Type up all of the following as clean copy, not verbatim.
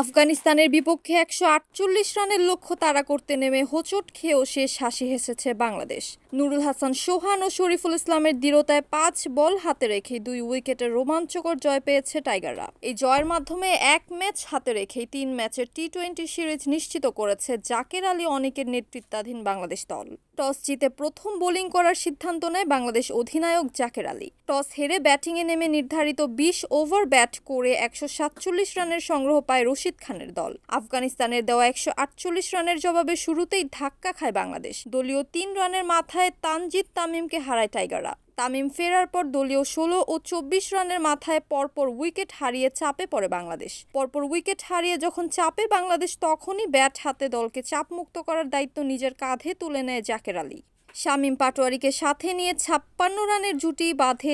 আফগানিস্তানের বিপক্ষে ১৪৮ রানের লক্ষ্য তাড়া করতে নেমে হোঁচট খেয়েও শেষ হাসি হেসেছে বাংলাদেশ। নুরুল হাসান সোহান ও শরীফুল ইসলামের দৃঢ়তায় ৫ বল হাতে রেখে ২ উইকেটের রোমাঞ্চকর জয় পেয়েছে টাইগাররা। এই জয়ের মাধ্যমে ১ ম্যাচ হাতে রেখেই ৩ ম্যাচের টি-২০ সিরিজ নিশ্চিত করেছে জাকের আলী অনেকের নেতৃত্বাধীন বাংলাদেশ দল। টস জিতে প্রথম বোলিং করার সিদ্ধান্ত নেয় বাংলাদেশ অধিনায়ক জাকের আলী। টস হেরে ব্যাটিংয়ে নেমে নির্ধারিত ২০ ওভার ব্যাট করে ১৪৭ রানের সংগ্রহ পায় রশিদ খানের দল। আফগানিস্তানের দেওয়া ১৪৮ রানের জবাবে শুরুতেই ধাক্কা খায় বাংলাদেশ। দলীয় ৩ রানের মাথায় তানজিদ তামিমকে হারায় টাইগাররা। তামিম ফেরার পর দলীয় ১৬ ও ২৪ রানের মাথায় পরপর উইকেট হারিয়ে চাপে পড়ে বাংলাদেশ। পরপর উইকেট হারিয়ে যখন চাপে বাংলাদেশ, তখনই ব্যাট হাতে দলকে চাপমুক্ত করার দায়িত্ব নিজের কাঁধে তুলে নেয় জাকের আলী। শামীম পাটোয়ারীকে সাথে নিয়ে ৫৬ রানের জুটি বাঁধে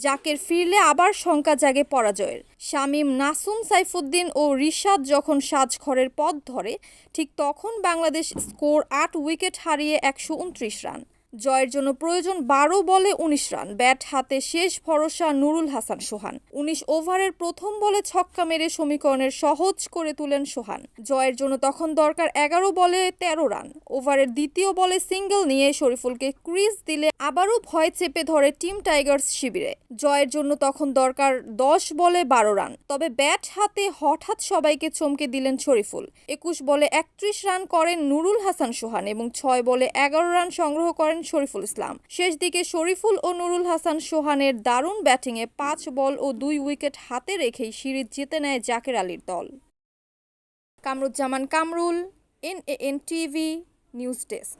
জাকের ফিরলে আবার শঙ্কা জাগে পরাজয়ের। শামীম, নাসুম সাইফুদ্দিন ও রিশাদ যখন সাজঘরের পথ ধরে, ঠিক তখন বাংলাদেশ স্কোর ৮ উইকেট হারিয়ে ১২৯ রান। জয়ের জন্য প্রয়োজন ১২ বলে ১৯ রান। ব্যাট হাতে শেষ ভরসা নুরুল হাসান সোহান। ১৯ ওভারের প্রথম বলে ছক্কা মেরে সমীকরণের সহজ করে তুলেন সোহান। জয়ের জন্য তখন দরকার ১১ বলে ১৩ রান। ওভারের দ্বিতীয় বলে সিঙ্গেল নিয়ে শরীফুলকে ক্রিজ দিলে আবারও ভয় চেপে ধরে টিম টাইগার্স শিবিরে। জয়ের জন্য তখন দরকার ১০ বলে ১২ রান। তবে ব্যাট হাতে হঠাৎ সবাইকে চমকে দিলেন শরীফুল। ২১ বলে ৩১ রান করেন নুরুল হাসান সোহান এবং ৬ বলে ১১ রান সংগ্রহ করেন শরীফুল ইসলাম। শেষ দিকে শরীফুল ও নুরুল হাসান সোহানের দারুণ ব্যাটিংয়ে ৫ বল ও ২ উইকেট হাতে রেখেই সিরিজ জিতে নেয় জাকের আলীর দল। Kamruzzaman Kamrul, NAN TV, news desk.